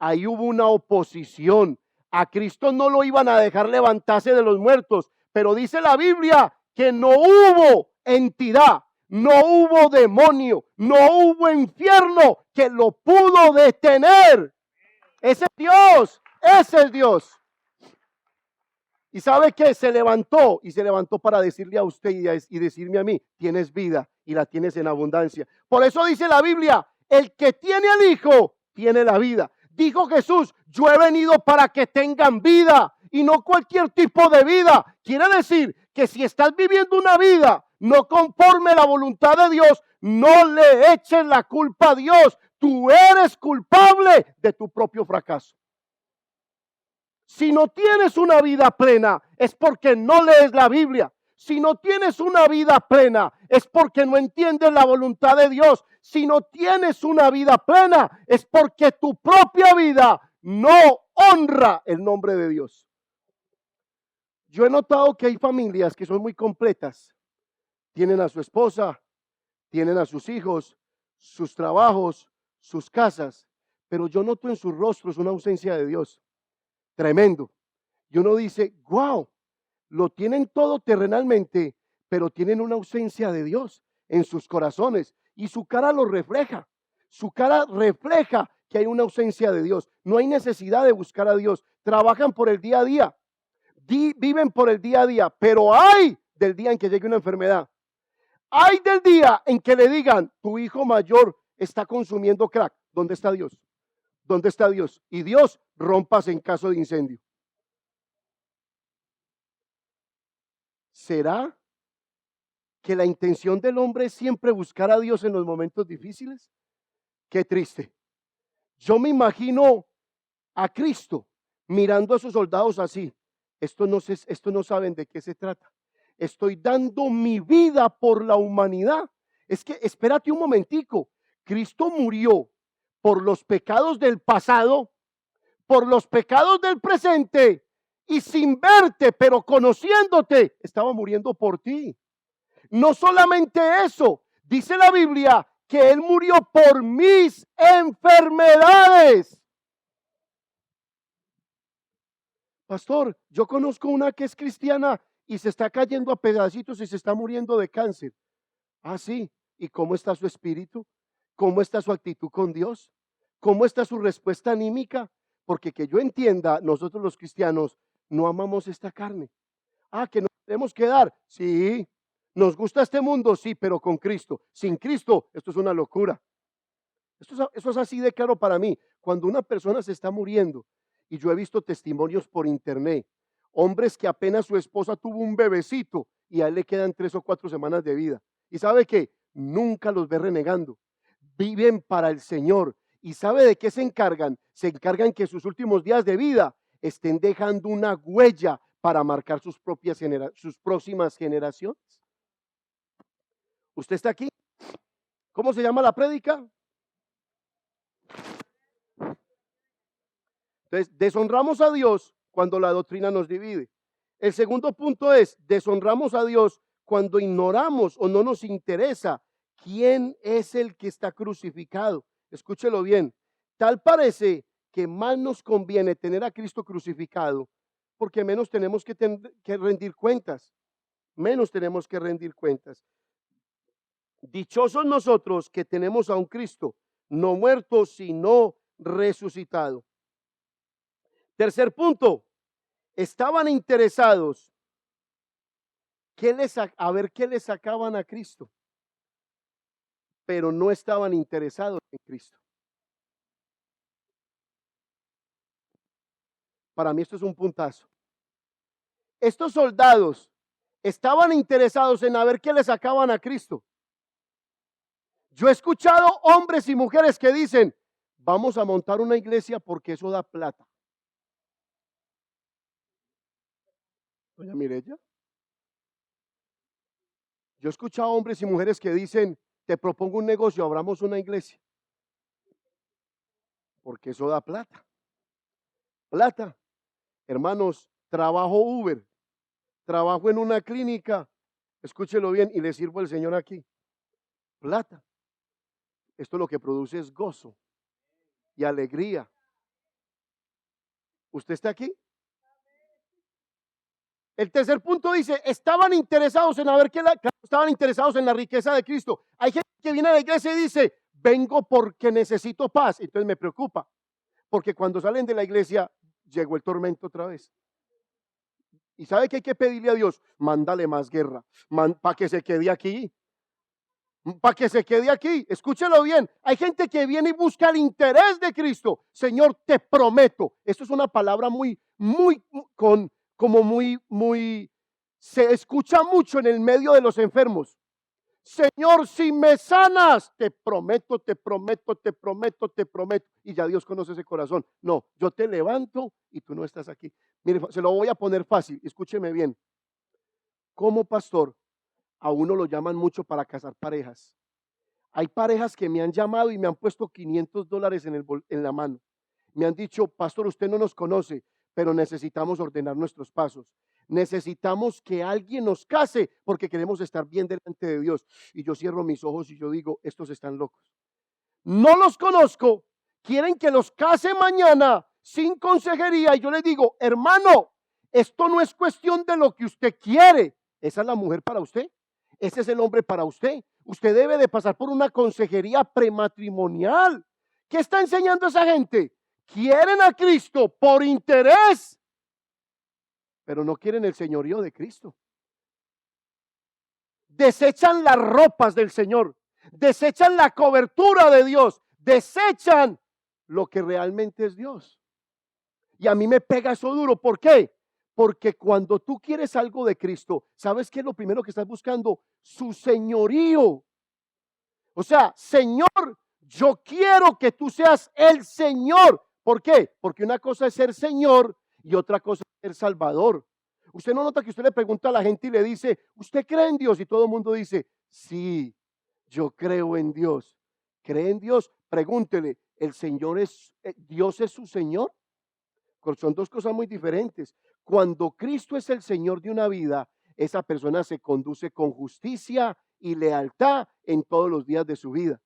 Ahí hubo una oposición. A Cristo no lo iban a dejar levantarse de los muertos, pero dice la Biblia que no hubo entidad, no hubo demonio, no hubo infierno que lo pudo detener. Ese es Dios, ese es Dios. Y sabe que se levantó para decirle a usted y decirme a mí, tienes vida y la tienes en abundancia. Por eso dice la Biblia, el que tiene al Hijo tiene la vida. Dijo Jesús, yo he venido para que tengan vida y no cualquier tipo de vida. Quiere decir que si estás viviendo una vida no conforme a la voluntad de Dios, no le eches la culpa a Dios. Tú eres culpable de tu propio fracaso. Si no tienes una vida plena, es porque no lees la Biblia. Si no tienes una vida plena, es porque no entiendes la voluntad de Dios. Si no tienes una vida plena, es porque tu propia vida no honra el nombre de Dios. Yo he notado que hay familias que son muy completas. Tienen a su esposa, tienen a sus hijos, sus trabajos, sus casas, pero yo noto en sus rostros una ausencia de Dios. Tremendo. Y uno dice, wow, lo tienen todo terrenalmente, pero tienen una ausencia de Dios en sus corazones y su cara lo refleja. Su cara refleja que hay una ausencia de Dios. No hay necesidad de buscar a Dios. Trabajan por el día a día. Viven por el día a día, pero hay del día en que llegue una enfermedad. Hay del día en que le digan, tu hijo mayor está consumiendo crack. ¿Dónde está Dios? ¿Dónde está Dios? Y Dios, rompas en caso de incendio. ¿Será que la intención del hombre es siempre buscar a Dios en los momentos difíciles? Qué triste. Yo me imagino a Cristo mirando a sus soldados así. Esto no saben de qué se trata. Estoy dando mi vida por la humanidad. Es que espérate un momentico. Cristo murió por los pecados del pasado, por los pecados del presente, y sin verte, pero conociéndote, estaba muriendo por ti. No solamente eso, dice la Biblia que Él murió por mis enfermedades. Pastor, yo conozco una que es cristiana y se está cayendo a pedacitos y se está muriendo de cáncer. Ah, sí. ¿Y cómo está su espíritu? ¿Cómo está su actitud con Dios? ¿Cómo está su respuesta anímica? Porque que yo entienda, nosotros los cristianos no amamos esta carne. Ah, que nos tenemos que dar. Sí. ¿Nos gusta este mundo? Sí, pero con Cristo. Sin Cristo, esto es una locura. Eso es así de claro para mí. Cuando una persona se está muriendo, y yo he visto testimonios por internet, hombres que apenas su esposa tuvo un bebecito y a él le quedan 3 o 4 semanas de vida. ¿Y sabe qué? Nunca los ve renegando. Viven para el Señor. ¿Y sabe de qué se encargan? Se encargan que sus últimos días de vida estén dejando una huella para marcar sus próximas generaciones. ¿Usted está aquí? ¿Cómo se llama la prédica? Entonces, deshonramos a Dios cuando la doctrina nos divide. El segundo punto es, deshonramos a Dios cuando ignoramos o no nos interesa quién es el que está crucificado. Escúchelo bien. Tal parece que más nos conviene tener a Cristo crucificado porque menos tenemos que rendir cuentas. Menos tenemos que rendir cuentas. Dichosos nosotros que tenemos a un Cristo no muerto, sino resucitado. Tercer punto, estaban interesados a ver qué le sacaban a Cristo, pero no estaban interesados en Cristo. Para mí esto es un puntazo. Estos soldados estaban interesados en a ver qué le sacaban a Cristo. Yo he escuchado hombres y mujeres que dicen, vamos a montar una iglesia porque eso da plata. Doña Mireya. Yo he escuchado hombres y mujeres que dicen, te propongo un negocio, abramos una iglesia. Porque eso da plata. Plata. Hermanos, trabajo Uber, trabajo en una clínica, escúchelo bien, y le sirvo al Señor aquí. Plata. Esto lo que produce es gozo y alegría. ¿Usted está aquí? El tercer punto dice, estaban interesados en estaban interesados en la riqueza de Cristo. Hay gente que viene a la iglesia y dice, vengo porque necesito paz. Entonces me preocupa, porque cuando salen de la iglesia, llegó el tormento otra vez. ¿Y sabe qué hay que pedirle a Dios? Mándale más guerra, para que se quede aquí. Para que se quede aquí, escúchelo bien. Hay gente que viene y busca el interés de Cristo. Señor, te prometo. Esto es una palabra se escucha mucho en el medio de los enfermos. Señor, si me sanas, te prometo, te prometo, te prometo, te prometo. Y ya Dios conoce ese corazón. No, yo te levanto y tú no estás aquí. Mire, se lo voy a poner fácil. Escúcheme bien. Como pastor, a uno lo llaman mucho para casar parejas. Hay parejas que me han llamado y me han puesto $500 en la mano. Me han dicho, pastor, usted no nos conoce, pero necesitamos ordenar nuestros pasos. Necesitamos que alguien nos case porque queremos estar bien delante de Dios. Y yo cierro mis ojos y yo digo, estos están locos. No los conozco, quieren que los case mañana sin consejería. Y yo les digo, hermano, esto no es cuestión de lo que usted quiere. Esa es la mujer para usted. Ese es el hombre para usted. Usted debe de pasar por una consejería prematrimonial. ¿Qué está enseñando esa gente? Quieren a Cristo por interés, pero no quieren el señorío de Cristo. Desechan las ropas del Señor, desechan la cobertura de Dios, desechan lo que realmente es Dios. Y a mí me pega eso duro. ¿Por qué? Porque cuando tú quieres algo de Cristo, ¿sabes qué es lo primero que estás buscando? Su señorío. O sea, Señor, yo quiero que tú seas el Señor. ¿Por qué? Porque una cosa es ser Señor y otra cosa es ser Salvador. Usted no nota que usted le pregunta a la gente y le dice, ¿usted cree en Dios? Y todo el mundo dice, sí, yo creo en Dios. ¿Cree en Dios? Pregúntele, ¿Dios es su Señor? Son dos cosas muy diferentes. Cuando Cristo es el Señor de una vida, esa persona se conduce con justicia y lealtad en todos los días de su vida.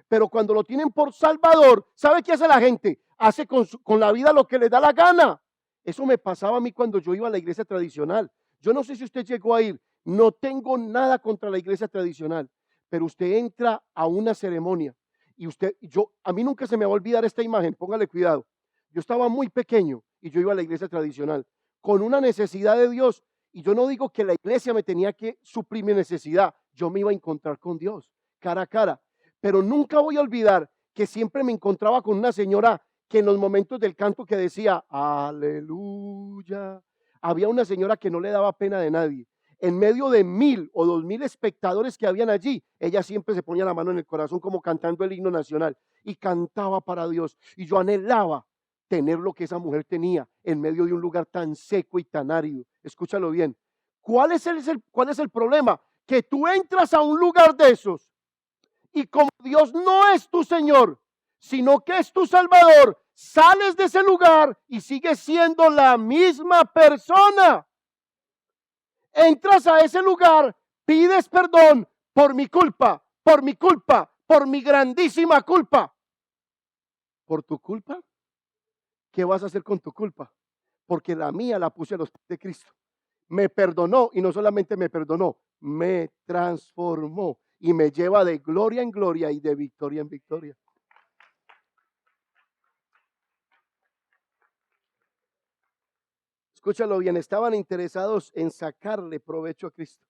Pero cuando lo tienen por Salvador, ¿sabe qué hace la gente? Hace con la vida lo que le da la gana. Eso me pasaba a mí cuando yo iba a la iglesia tradicional. Yo no sé si usted llegó a ir. No tengo nada contra la iglesia tradicional, pero usted entra a una ceremonia y a mí nunca se me va a olvidar esta imagen. Póngale cuidado. Yo estaba muy pequeño y yo iba a la iglesia tradicional con una necesidad de Dios. Y yo no digo que la iglesia me tenía que suplir mi necesidad. Yo me iba a encontrar con Dios cara a cara. Pero nunca voy a olvidar que siempre me encontraba con una señora que en los momentos del canto que decía, aleluya, había una señora que no le daba pena de nadie. En medio de 1,000 o 2,000 espectadores que habían allí, ella siempre se ponía la mano en el corazón como cantando el himno nacional y cantaba para Dios. Y yo anhelaba tener lo que esa mujer tenía en medio de un lugar tan seco y tan árido. Escúchalo bien. ¿Cuál es el problema? Que tú entras a un lugar de esos y como Dios no es tu Señor, sino que es tu Salvador, sales de ese lugar y sigues siendo la misma persona. Entras a ese lugar, pides perdón por mi culpa, por mi culpa, por mi grandísima culpa. ¿Por tu culpa? ¿Qué vas a hacer con tu culpa? Porque la mía la puse a los pies de Cristo. Me perdonó y no solamente me perdonó, me transformó y me lleva de gloria en gloria y de victoria en victoria. Escúchalo bien, estaban interesados en sacarle provecho a Cristo.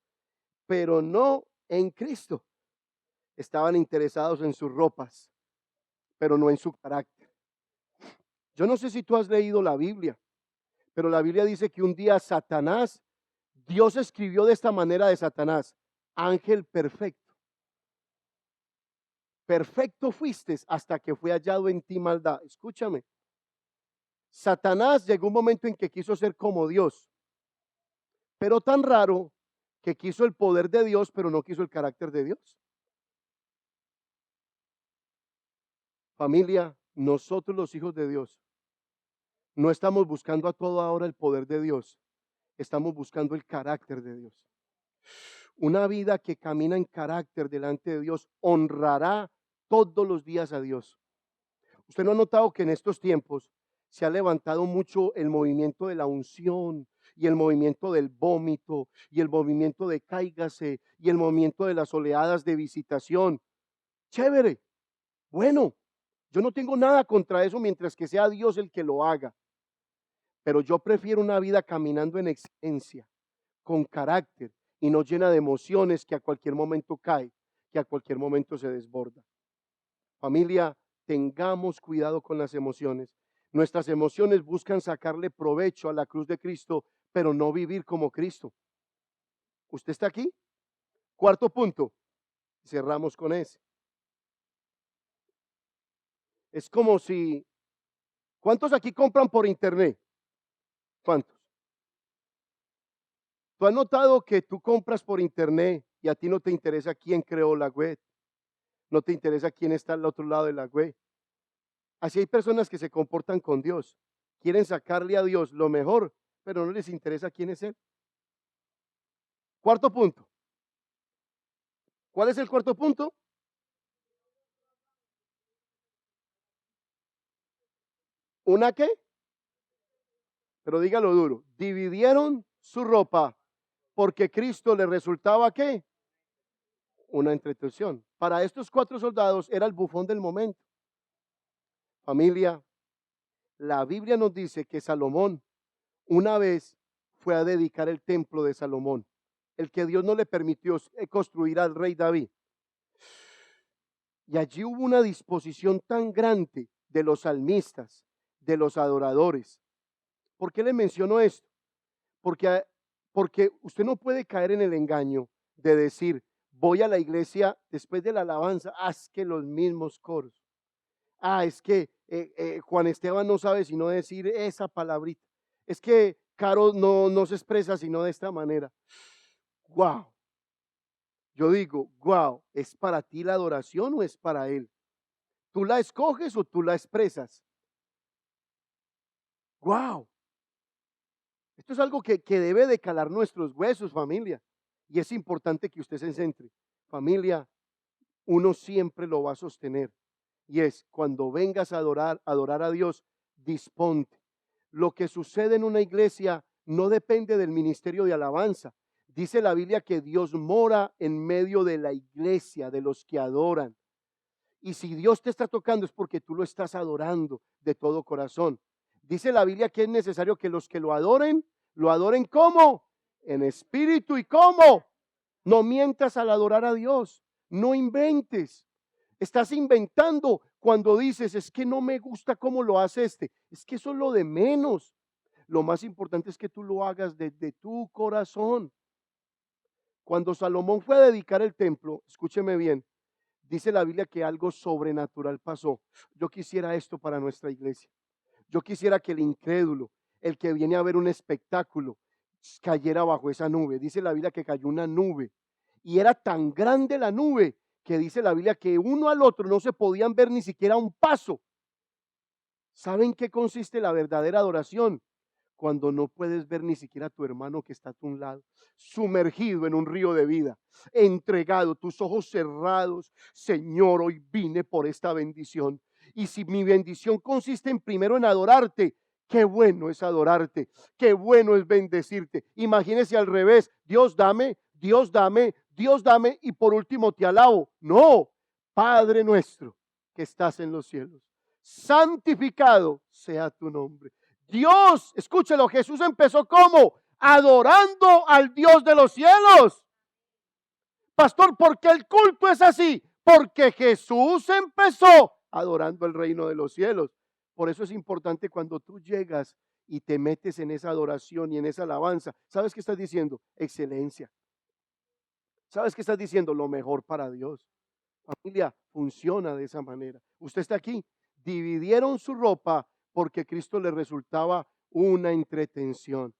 pero no en Cristo. Estaban interesados en sus ropas, pero no en su carácter. Yo no sé si tú has leído la Biblia, pero la Biblia dice que un día Satanás, Dios escribió de esta manera de Satanás: ángel perfecto. Perfecto fuiste hasta que fue hallado en ti maldad. Escúchame. Satanás llegó un momento en que quiso ser como Dios, pero tan raro que quiso el poder de Dios, pero no quiso el carácter de Dios. Familia, nosotros los hijos de Dios no estamos buscando a toda hora el poder de Dios, estamos buscando el carácter de Dios. Una vida que camina en carácter delante de Dios honrará todos los días a Dios. ¿Usted no ha notado que en estos tiempos se ha levantado mucho el movimiento de la unción y el movimiento del vómito y el movimiento de cáigase y el movimiento de las oleadas de visitación? Chévere, bueno, yo no tengo nada contra eso mientras que sea Dios el que lo haga, pero yo prefiero una vida caminando en excelencia, con carácter y no llena de emociones que a cualquier momento cae, que a cualquier momento se desborda. Familia, tengamos cuidado con las emociones. Nuestras emociones buscan sacarle provecho a la cruz de Cristo, pero no vivir como Cristo. ¿Usted está aquí? Cuarto punto. Cerramos con ese. Es como si... ¿Cuántos aquí compran por internet? ¿Cuántos? ¿Tú has notado que tú compras por internet y a ti no te interesa quién creó la web? No te interesa quién está al otro lado de la web. Así hay personas que se comportan con Dios. Quieren sacarle a Dios lo mejor, pero no les interesa quién es Él. Cuarto punto. ¿Cuál es el cuarto punto? ¿Una qué? Pero dígalo duro. Dividieron su ropa porque Cristo le resultaba ¿qué? Una entretención. Para estos 4 soldados era el bufón del momento. Familia, la Biblia nos dice que Salomón una vez fue a dedicar el templo de Salomón, el que Dios no le permitió construir al rey David. Y allí hubo una disposición tan grande de los salmistas, de los adoradores. ¿Por qué le menciono esto? Porque usted no puede caer en el engaño de decir, voy a la iglesia después de la alabanza, es que los mismos coros. Es que Juan Esteban no sabe sino decir esa palabrita. Es que Caro no se expresa sino de esta manera. Wow. Yo digo, wow, ¿es para ti la adoración o es para él? ¿Tú la escoges o tú la expresas? Wow. Esto es algo que debe de calar nuestros huesos, familia. Y es importante que usted se centre. Familia, uno siempre lo va a sostener. Y es, cuando vengas a adorar a Dios, disponte. Lo que sucede en una iglesia no depende del ministerio de alabanza. Dice la Biblia que Dios mora en medio de la iglesia, de los que adoran. Y si Dios te está tocando es porque tú lo estás adorando de todo corazón. Dice la Biblia que es necesario que los que lo adoren ¿cómo? En espíritu y ¿cómo? No mientas al adorar a Dios, no inventes. Estás inventando cuando dices, es que no me gusta cómo lo hace este. Es que eso es lo de menos. Lo más importante es que tú lo hagas desde tu corazón. Cuando Salomón fue a dedicar el templo, escúcheme bien, dice la Biblia que algo sobrenatural pasó. Yo quisiera esto para nuestra iglesia. Yo quisiera que el incrédulo, el que viene a ver un espectáculo, cayera bajo esa nube. Dice la Biblia que cayó una nube y era tan grande la nube que dice la Biblia que uno al otro no se podían ver ni siquiera un paso. ¿Saben qué consiste la verdadera adoración? Cuando no puedes ver ni siquiera a tu hermano que está a tu lado, sumergido en un río de vida, entregado, tus ojos cerrados. Señor, hoy vine por esta bendición. Y si mi bendición consiste en primero en adorarte, qué bueno es adorarte, qué bueno es bendecirte. Imagínese al revés, Dios dame, Dios dame, Dios dame y por último te alabo. No, Padre nuestro que estás en los cielos, santificado sea tu nombre. Dios, escúchelo, Jesús empezó ¿cómo? Adorando al Dios de los cielos. Pastor, ¿por qué el culto es así? Porque Jesús empezó adorando el reino de los cielos. Por eso es importante cuando tú llegas y te metes en esa adoración y en esa alabanza. ¿Sabes qué estás diciendo? Excelencia. ¿Sabes qué estás diciendo? Lo mejor para Dios. Familia, funciona de esa manera. Usted está aquí. Dividieron su ropa porque Cristo le resultaba una entretención.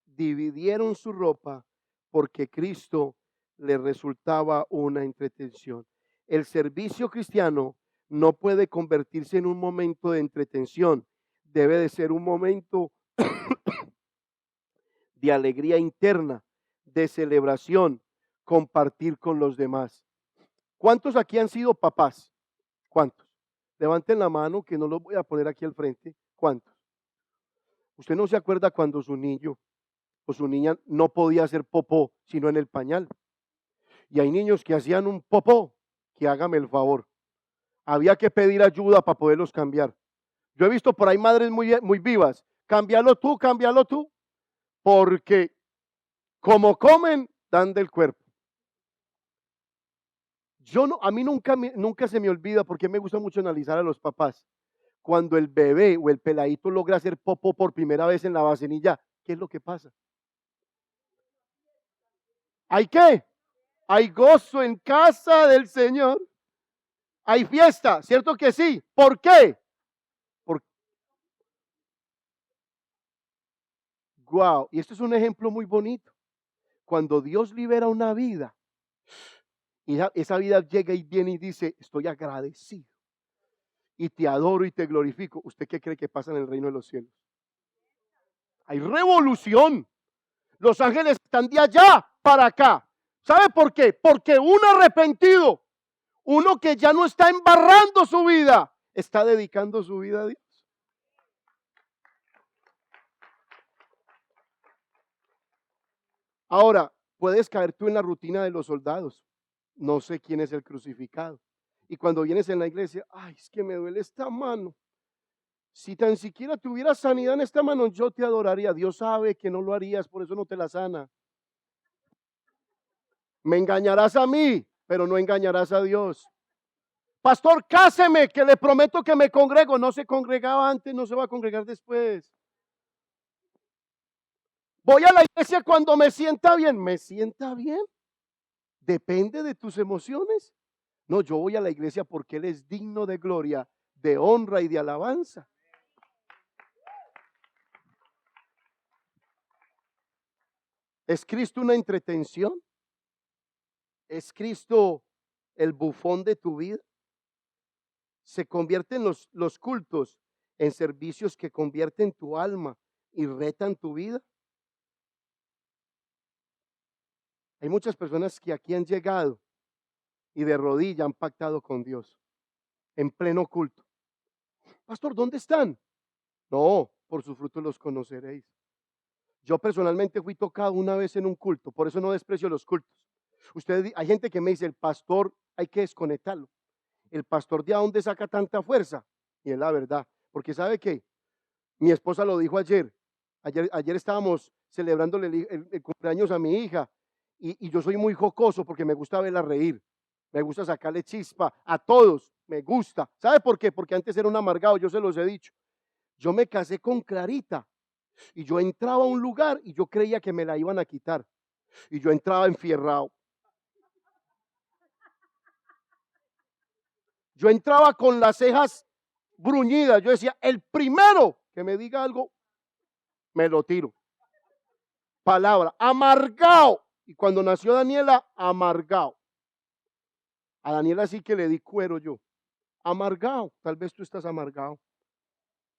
Dividieron su ropa porque Cristo le resultaba una entretención. El servicio cristiano no puede convertirse en un momento de entretención. Debe de ser un momento de alegría interna, de celebración, compartir con los demás. ¿Cuántos aquí han sido papás? ¿Cuántos? Levanten la mano que no los voy a poner aquí al frente. ¿Cuántos? ¿Usted no se acuerda cuando su niño o su niña no podía hacer popó sino en el pañal? Y hay niños que hacían un popó, que hágame el favor. Había que pedir ayuda para poderlos cambiar. Yo he visto por ahí madres muy vivas. Cámbialo tú, porque como comen, dan del cuerpo. A mí nunca se me olvida, porque me gusta mucho analizar a los papás. Cuando el bebé o el peladito logra hacer popó por primera vez en la vasenilla, ¿qué es lo que pasa? ¿Hay qué? Hay gozo en casa del Señor. Hay fiesta, ¿cierto que sí? ¿Por qué? Porque, wow, y esto es un ejemplo muy bonito. Cuando Dios libera una vida, y esa vida llega y viene y dice, estoy agradecido, y te adoro y te glorifico. ¿Usted qué cree que pasa en el reino de los cielos? Hay revolución. Los ángeles están de allá para acá. ¿Sabe por qué? Porque un arrepentido, uno que ya no está embarrando su vida, está dedicando su vida a Dios. Ahora, puedes caer tú en la rutina de los soldados. No sé quién es el crucificado. Y cuando vienes en la iglesia, ay, es que me duele esta mano. Si tan siquiera tuviera sanidad en esta mano, yo te adoraría. Dios sabe que no lo harías, por eso no te la sana. Me engañarás a mí, pero no engañarás a Dios. Pastor, cáseme, que le prometo que me congrego. No se congregaba antes, no se va a congregar después. Voy a la iglesia cuando me sienta bien. ¿Me sienta bien? Depende de tus emociones. No, yo voy a la iglesia porque Él es digno de gloria, de honra y de alabanza. ¿Es Cristo una entretención? ¿Es Cristo el bufón de tu vida? ¿Se convierten los cultos en servicios que convierten tu alma y retan tu vida? Hay muchas personas que aquí han llegado y de rodillas han pactado con Dios en pleno culto. Pastor, ¿dónde están? No, por sus frutos los conoceréis. Yo personalmente fui tocado una vez en un culto, por eso no desprecio los cultos. Hay gente que me dice, el pastor hay que desconectarlo. El pastor, ¿de dónde saca tanta fuerza? Y es la verdad, porque ¿sabe qué? Mi esposa lo dijo ayer. Ayer estábamos celebrándole el cumpleaños a mi hija y yo soy muy jocoso porque me gusta verla reír. Me gusta sacarle chispa a todos, me gusta. ¿Sabe por qué? Porque antes era un amargado, yo se los he dicho. Yo me casé con Clarita y yo entraba a un lugar y yo creía que me la iban a quitar. Y yo entraba enfierrado. Yo entraba con las cejas bruñidas. Yo decía, el primero que me diga algo, me lo tiro. Palabra, amargado. Y cuando nació Daniela, amargado. A Daniela sí que le di cuero yo. Amargado. Tal vez tú estás amargado.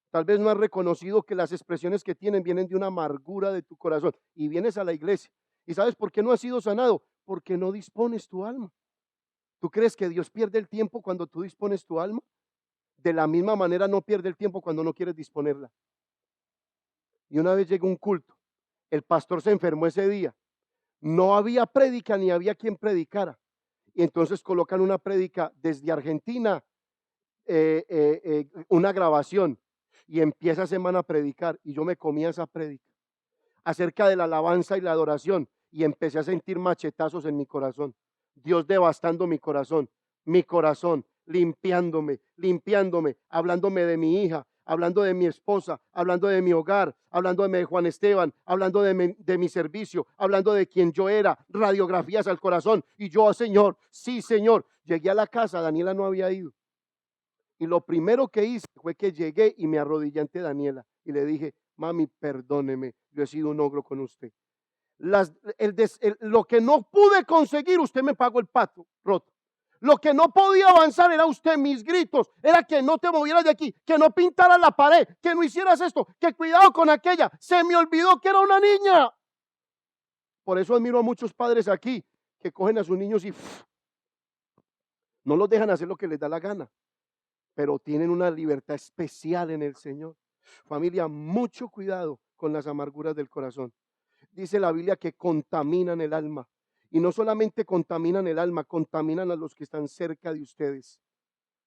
Tal vez no has reconocido que las expresiones que tienen vienen de una amargura de tu corazón. Y vienes a la iglesia. ¿Y sabes por qué no has sido sanado? Porque no dispones tu alma. ¿Tú crees que Dios pierde el tiempo cuando tú dispones tu alma? De la misma manera no pierde el tiempo cuando no quieres disponerla. Y una vez llegó un culto. El pastor se enfermó ese día. No había prédica ni había quien predicara. Y entonces colocan una prédica desde Argentina, una grabación. Y empieza semana a predicar. Y yo me comía esa prédica acerca de la alabanza y la adoración. y empecé a sentir machetazos en mi corazón. Dios devastando mi corazón, limpiándome, hablándome de mi hija, hablando de mi esposa, hablando de mi hogar, hablándome de Juan Esteban, hablando de mi servicio, hablando de quien yo era, radiografías al corazón. Y yo, Señor, sí, Señor. Llegué a la casa, Daniela no había ido. Y lo primero que hice fue que llegué y me arrodillé ante Daniela y le dije: mami, perdóneme, yo he sido un ogro con usted. Lo que no pude conseguir, usted me pagó el pato roto. Lo que no podía avanzar era usted, mis gritos, era que no te movieras de aquí, que no pintaras la pared, que no hicieras esto, que cuidado con aquella. Se me olvidó que era una niña. Por eso admiro a muchos padres aquí que cogen a sus niños y no los dejan hacer lo que les da la gana, pero tienen una libertad especial en el Señor. Familia, mucho cuidado con las amarguras del corazón. Dice la Biblia que contaminan el alma. Y no solamente contaminan el alma, contaminan a los que están cerca de ustedes.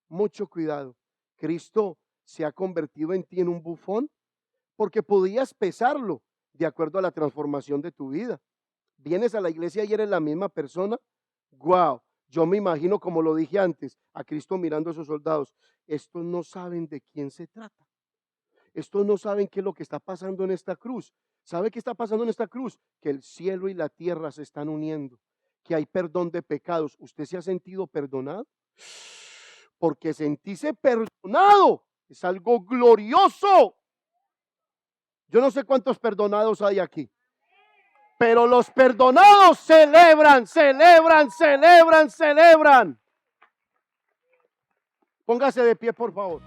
Mucho cuidado. Cristo se ha convertido en ti en un bufón porque podías pesarlo de acuerdo a la transformación de tu vida. Vienes a la iglesia y eres la misma persona. Wow. Yo me imagino, como lo dije antes, a Cristo mirando a esos soldados. Estos no saben de quién se trata. Estos no saben qué es lo que está pasando en esta cruz. ¿Sabe qué está pasando en esta cruz? Que el cielo y la tierra se están uniendo, que hay perdón de pecados. ¿Usted se ha sentido perdonado? Porque sentirse perdonado es algo glorioso. Yo no sé cuántos perdonados hay aquí, pero los perdonados celebran. Póngase de pie, por favor.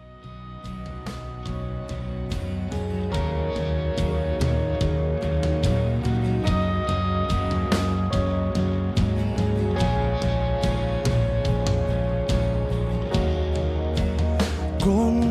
con